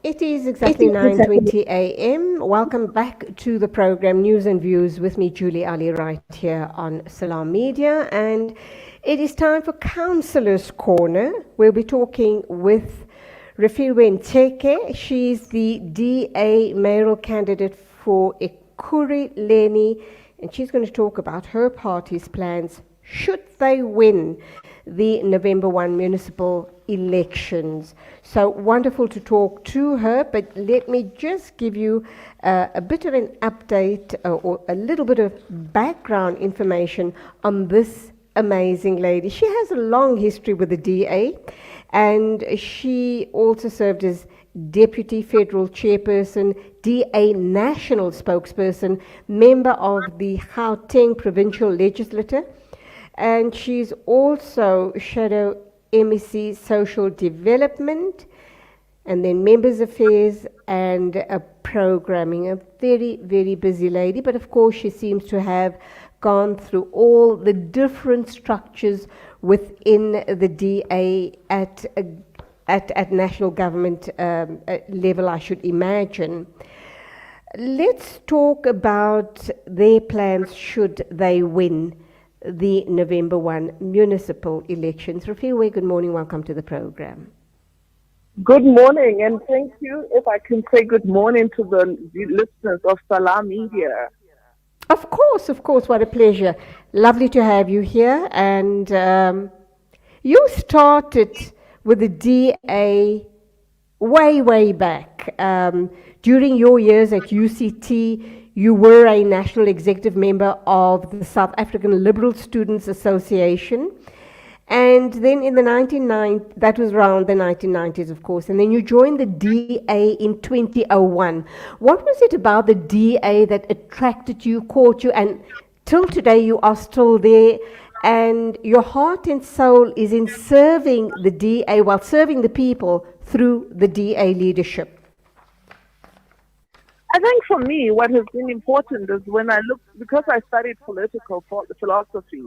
It is exactly 9:20 a.m. Welcome back to the program News and Views with me, Julie Ali, right here on Salam Media. And it is time for Councillor's Corner. We'll be talking with Refiloe Nt'sekhe. She's the DA Mayoral Candidate for Ekurhuleni, and she's going to talk about her party's plans should they win the November 1 municipal elections. So wonderful to talk to her, but let me just give you a bit of an update or a little bit of background information on this amazing lady. She has a long history with the DA, and she also served as Deputy Federal Chairperson, DA National Spokesperson, member of the Gauteng Provincial Legislature, and she's also Shadow MEC Social Development, and then Members Affairs and Programming. A very, very busy lady, but of course she seems to have gone through all the different structures within the DA at national government level, I should imagine. Let's talk about their plans should they win the November 1 municipal elections. Refiloe, good morning. Welcome to the program. Good morning, and thank you. If I can say good morning to the listeners of Salam Media. Of course. What a pleasure. Lovely to have you here. And you started with the DA way back. During your years at UCT, you were a national executive member of the South African Liberal Students Association. And then in the 1990s, that was around the 1990s, of course, and then you joined the DA in 2001. What was it about the DA that attracted you, caught you, and till today you are still there, and your heart and soul is in serving the DA while serving the people through the DA leadership? I think for me, what has been important is when I look, because I studied political philosophy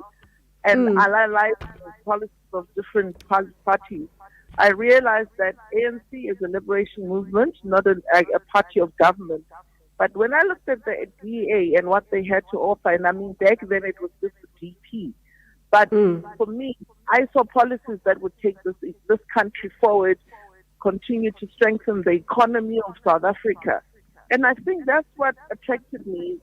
and analyzed the policies of different parties, I realized that ANC is a liberation movement, not a party of government. But when I looked at the DA and what they had to offer, and I mean, back then it was just the DP. But for me, I saw policies that would take this country forward, continue to strengthen the economy of South Africa. And I think that's what attracted me,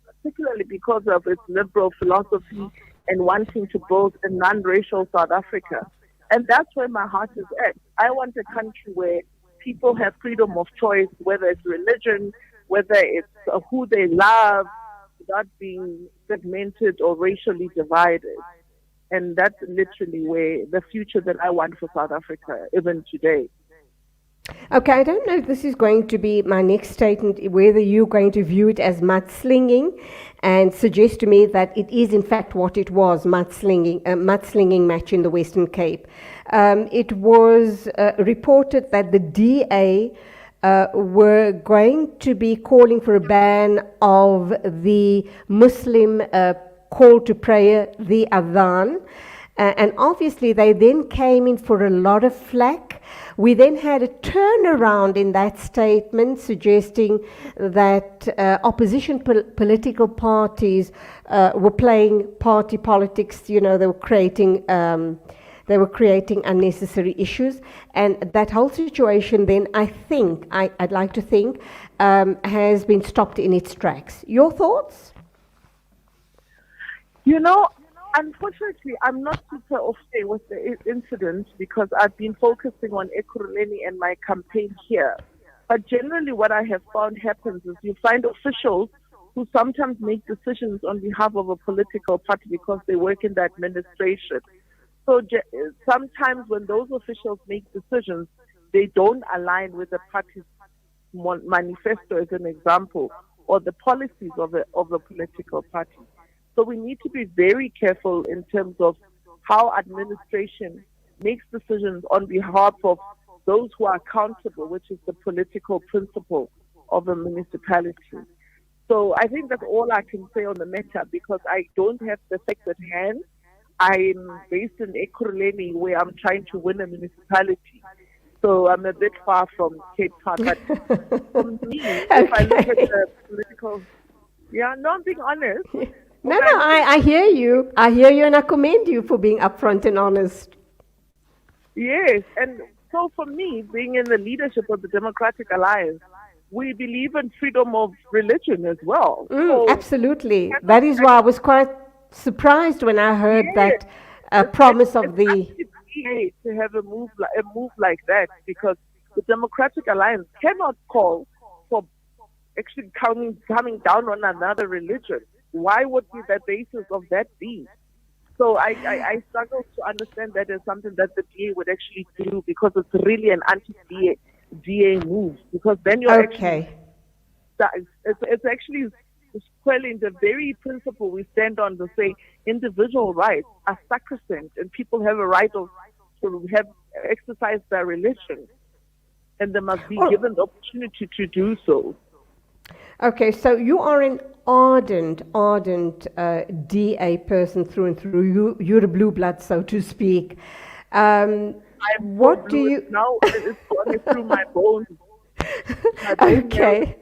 particularly because of its liberal philosophy and wanting to build a non-racial South Africa. And that's where my heart is at. I want a country where people have freedom of choice, whether it's religion, whether it's who they love, without being segmented or racially divided. And that's literally where the future that I want for South Africa, even today. Okay, I don't know if this is going to be my next statement, whether you're going to view it as mudslinging and suggest to me that it is in fact what it was, mudslinging match in the Western Cape. It was reported that the DA were going to be calling for a ban of the Muslim call to prayer, the adhan. And obviously they then came in for a lot of flack. We then had a turnaround in that statement suggesting that opposition political parties were playing party politics. They were creating unnecessary issues, and that whole situation then, I'd like to think, has been stopped in its tracks. Your thoughts? Unfortunately, I'm not super okay with the incident because I've been focusing on Ekurhuleni and my campaign here. But generally what I have found happens is you find officials who sometimes make decisions on behalf of a political party because they work in the administration. So sometimes when those officials make decisions, they don't align with the party's manifesto, as an example, or the policies of a political party. So we need to be very careful in terms of how administration makes decisions on behalf of those who are accountable, which is the political principle of a municipality. So I think that's all I can say on the matter because I don't have the facts at hand. I'm based in Ekurhuleni where I'm trying to win a municipality. So I'm a bit far from Cape Town. But for me, if I look at the political, no, I'm being honest. No, I hear you. I hear you, and I commend you for being upfront and honest. Yes, and so for me, being in the leadership of the Democratic Alliance, we believe in freedom of religion as well. Absolutely. That is why I was quite surprised when I heard that promise of the... to have a move like that, because the Democratic Alliance cannot call for actually coming down on another religion. Why would the basis of that be? So I struggle to understand that as something that the DA would actually do, because it's really an anti-DA move. Because then you're actually, it's actually quelling the very principle we stand on to say individual rights are sacrosanct and people have a right to have exercise their religion, and they must be given the opportunity to do so. Okay, so you are an ardent DA person through and through. You're a blue blood, so to speak. What do you now? It's going through my bones. Okay.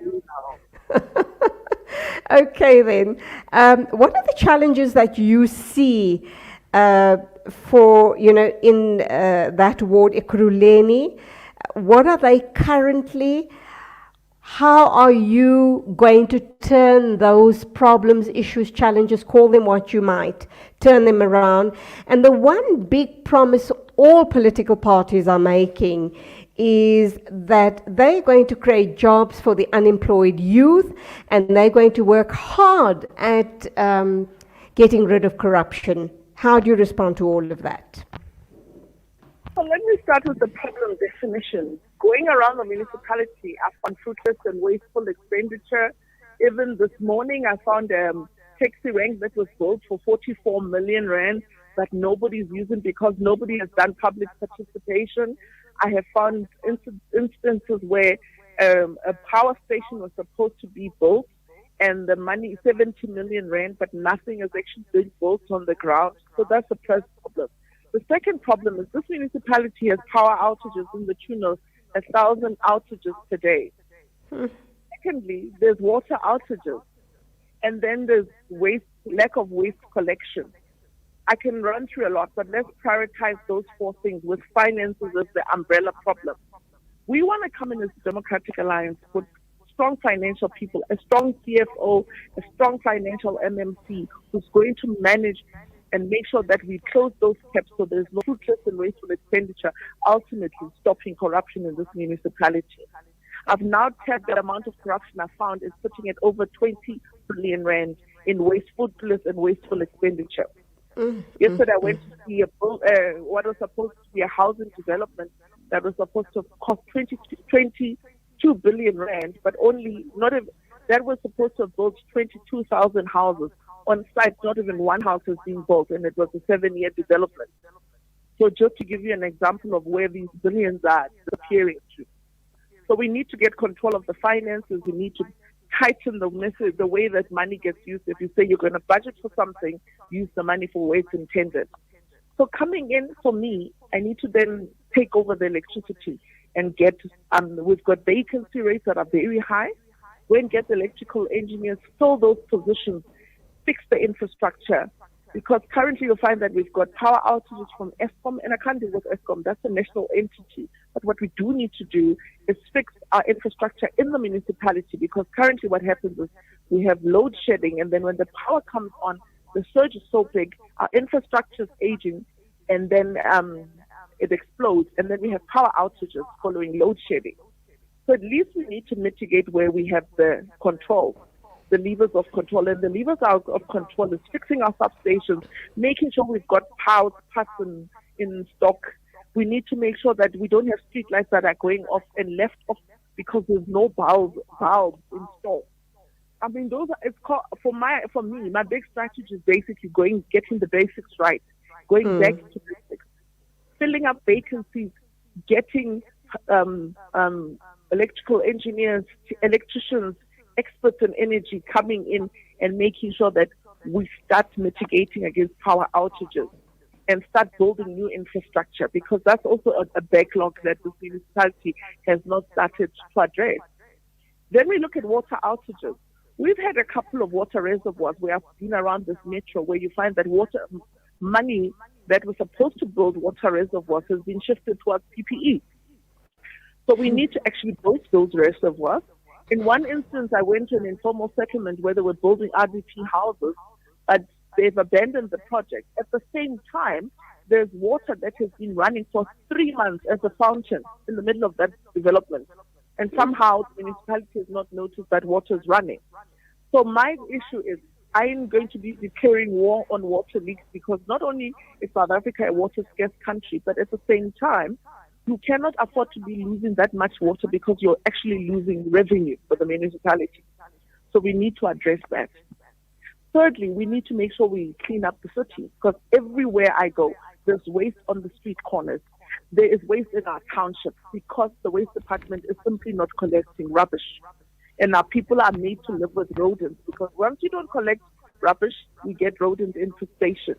Okay then. What are the challenges that you see for in that ward, Ekurhuleni? What are they currently? How are you going to turn those problems, issues, challenges, call them what you might, turn them around? And the one big promise all political parties are making is that they're going to create jobs for the unemployed youth, and they're going to work hard at getting rid of corruption. How do you respond to all of that? Well, let me start with the problem definition. Going around the municipality, I found fruitless and wasteful expenditure. Even this morning, I found a taxi rank that was built for 44 million rand that nobody's using because nobody has done public participation. I have found instances where a power station was supposed to be built and the money, 70 million rand, but nothing is actually being built on the ground. So that's the first problem. The second problem is this municipality has power outages in the tune of 1,000 outages per day. Secondly, there's water outages, and then there's lack of waste collection. I can run through a lot, but let's prioritize those four things with finances as the umbrella problem. We want to come in as a Democratic Alliance with strong financial people, a strong CFO, a strong financial MMC who's going to manage and make sure that we close those gaps so there's no fruitless and wasteful expenditure, ultimately stopping corruption in this municipality. I've now tapped the amount of corruption I found is sitting at over 20 billion rand in fruitless and wasteful expenditure. Yesterday I went to see what was supposed to be a housing development that was supposed to cost 22 billion rand, but that was supposed to have built 22,000 houses. On site, not even one house is being built, and it was a 7-year development. So just to give you an example of where these billions are disappearing to. So we need to get control of the finances. We need to tighten the way that money gets used. If you say you're going to budget for something, use the money for where it's intended. So coming in for me, I need to then take over the electricity and we've got vacancy rates that are very high. Go and get the electrical engineers, fill those positions, fix the infrastructure, because currently you'll find that we've got power outages from Eskom, and I can't deal with Eskom, that's a national entity. But what we do need to do is fix our infrastructure in the municipality, because currently what happens is we have load shedding, and then when the power comes on, the surge is so big, our infrastructure is aging, and then it explodes, and then we have power outages following load shedding. So at least we need to mitigate where we have the control. The levers of control, and the levers of control is fixing our substations, making sure we've got power in stock. We need to make sure that we don't have street lights that are going off and left off because there's no bulbs installed. I mean, for me, my big strategy is basically getting the basics right, going back to basics, filling up vacancies, getting electrical engineers, electricians, experts in energy coming in and making sure that we start mitigating against power outages. and start building new infrastructure, because that's also a backlog that the municipality has not started to address. Then we look at water outages. We've had a couple of water reservoirs where I've been around this metro where you find that water money that was supposed to build water reservoirs has been shifted towards PPE. So we need to actually build those reservoirs. In one instance, I went to an informal settlement where they were building RDP houses, but they've abandoned the project. At the same time, there's water that has been running for 3 months as a fountain in the middle of that development. And somehow the municipality has not noticed that water is running. So my issue is, I am going to be declaring war on water leaks, because not only is South Africa a water scarce country, but at the same time, you cannot afford to be losing that much water because you're actually losing revenue for the municipality. So we need to address that. Thirdly, we need to make sure we clean up the city, because everywhere I go, there's waste on the street corners. There is waste in our townships because the waste department is simply not collecting rubbish. And our people are made to live with rodents, because once you don't collect rubbish, we get rodent infestation.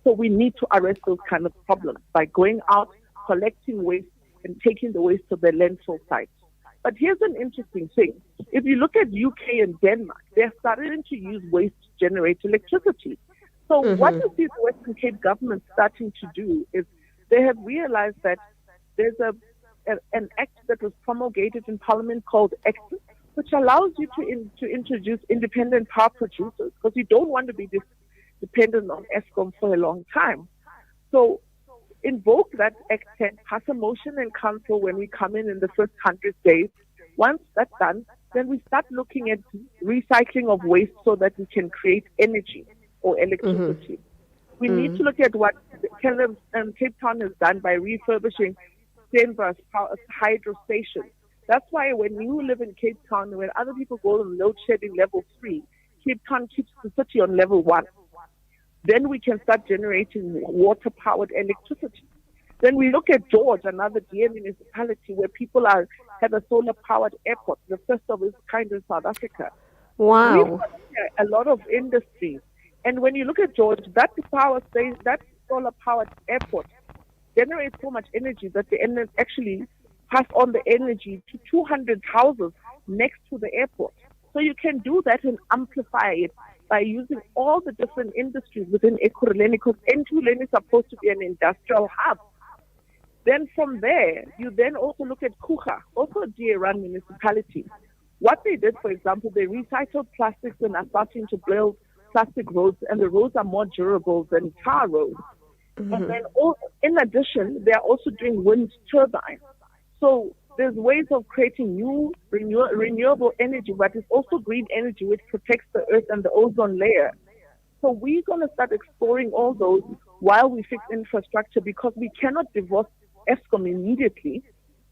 So we need to arrest those kind of problems by going out, collecting waste, and taking the waste to the landfill sites. But here's an interesting thing. If you look at UK and Denmark, they're starting to use waste to generate electricity. So what is the Western Cape government starting to do is they have realized that there's an act that was promulgated in Parliament called Act, which allows you to introduce independent power producers, because you don't want to be dependent on Eskom for a long time. So invoke that Act 10, pass a motion in council when we come in the first 100 days. Once that's done, then we start looking at recycling of waste so that we can create energy or electricity. We need to look at what Cape Town has done by refurbishing Stenbra's hydro stations. That's why when you live in Cape Town, when other people go on load shedding level 3, Cape Town keeps the city on level 1. Then we can start generating water-powered electricity. Then we look at George, another dear municipality, where people have a solar-powered airport, the first of its kind in South Africa. Wow. We've got a lot of industries. And when you look at George, that solar-powered airport generates so much energy that they actually pass on the energy to 200 houses next to the airport. So you can do that and amplify it by using all the different industries within Ekurhuleni, because Ekurhuleni is supposed to be an industrial hub. Then from there, you then also look at Kucha, also a DA-run municipality. What they did, for example, they recycled plastics and are starting to build plastic roads, and the roads are more durable than tar roads. And then in addition, they are also doing wind turbines. So there's ways of creating new renewable energy, but it's also green energy, which protects the earth and the ozone layer. So we're going to start exploring all those while we fix infrastructure, because we cannot divorce Eskom immediately,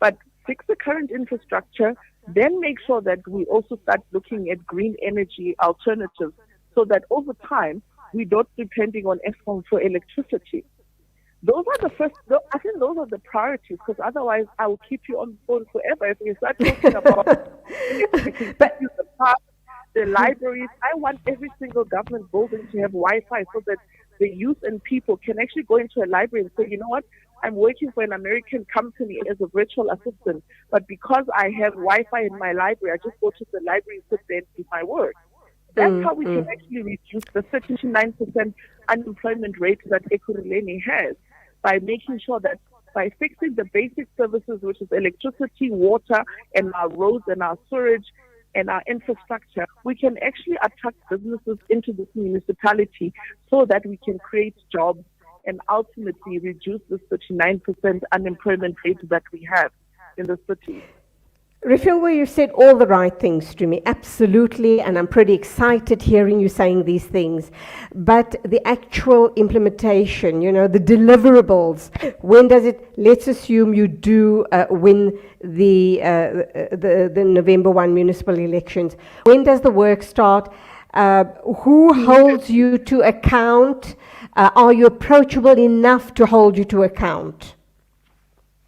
but fix the current infrastructure, then make sure that we also start looking at green energy alternatives, so that over time, we're not depending on Eskom for electricity. Those are I think those are the priorities, because otherwise I will keep you on the phone forever if we start talking about the park, the libraries. I want every single government building to have Wi-Fi, so that the youth and people can actually go into a library and say, you know what, I'm working for an American company as a virtual assistant, but because I have Wi-Fi in my library, I just go to the library and sit there and do my work. That's how we can actually reduce the 39% unemployment rate that Ekurhuleni has, by making sure that by fixing the basic services, which is electricity, water, and our roads and our sewage and our infrastructure, we can actually attract businesses into this municipality so that we can create jobs and ultimately reduce the 39% unemployment rate that we have in the city. Refiloe, you said all the right things to me, absolutely, and I'm pretty excited hearing you saying these things. But the actual implementation, the deliverables, when does it? Let's assume you do win the November 1 municipal elections. When does the work start? Who holds you to account? Are you approachable enough to hold you to account?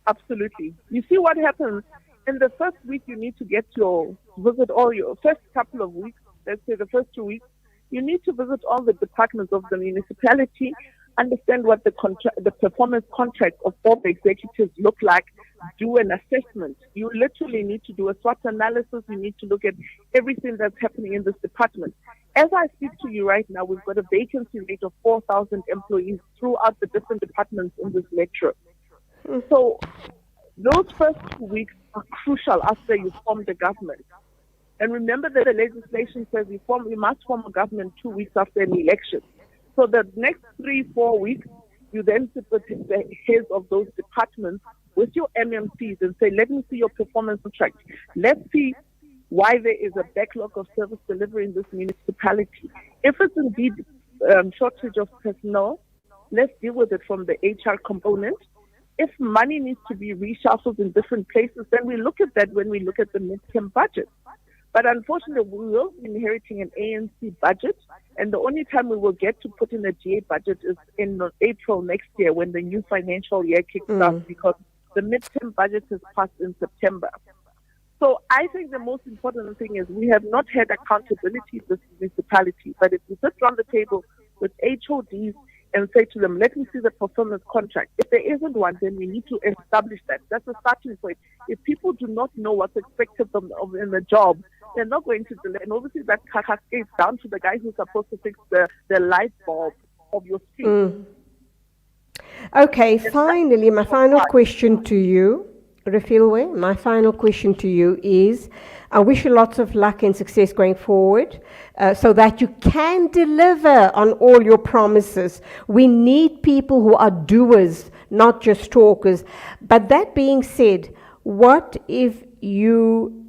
Absolutely. You see what happens? In the first week, you need to visit all your first couple of weeks, let's say the first 2 weeks, you need to visit all the departments of the municipality understand what the performance contract of all the executives look like, do an assessment. You literally need to do a SWOT analysis. You need to look at everything that's happening in this department. As I speak to you right now, we've got a vacancy rate of 4,000 employees throughout the different departments in this metro. So those first 2 weeks are crucial after you form the government. And remember that the legislation says you must form a government 2 weeks after an election. So the next 3-4 weeks, you then sit with the heads of those departments with your MMCs and say, let me see your performance contract. Let's see why there is a backlog of service delivery in this municipality. If it's indeed shortage of personnel, let's deal with it from the HR component. If money needs to be reshuffled in different places, then we look at that when we look at the midterm budget. But unfortunately, we will be inheriting an ANC budget, and the only time we will get to put in a GA budget is in April next year when the new financial year kicks off, because the midterm budget is passed in September. So I think the most important thing is we have not had accountability in this municipality, but if we sit around the table with HODs and say to them, let me see the performance contract. If there isn't one, then we need to establish that. That's a starting point. If people do not know what's expected of them in the job, they're not going to delay. And obviously that cascades down to the guy who's supposed to fix the light bulb of your street. Okay, finally, my final question to you, Refiloe, my final question to you is, I wish you lots of luck and success going forward so that you can deliver on all your promises. We need people who are doers, not just talkers. But that being said, what if you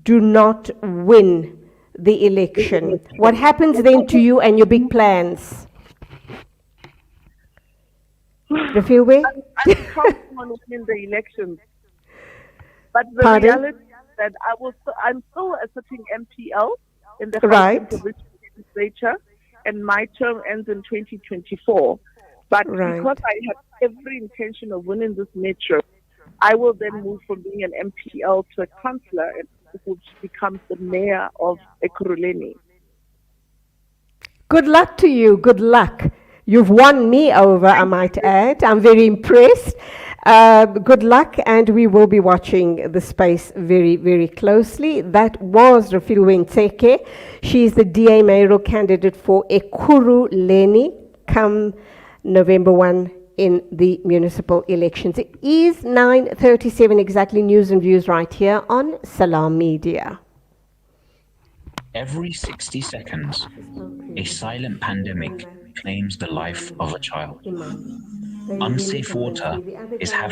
do not win the election? What happens then to you and your big plans? Refiloe? I'm counting on winning the elections. But the Pardon? reality is that I'm still a sitting MPL in the Right. Provincial Legislature, and my term ends in 2024. But because I have every intention of winning this metro, I will then move from being an MPL to a councillor, which becomes the mayor of Ekurhuleni. Good luck to you. Good luck. You've won me over, I might add. I'm very impressed. Good luck, and we will be watching the space very, very closely. That was Refiloe Nt'sekhe. She is the DA mayoral candidate for Ekurhuleni come November 1 in the municipal elections. It is 9:37 exactly, news and views right here on Salam Media. Every 60 seconds, a silent pandemic claims the life of a child. Unsafe water is having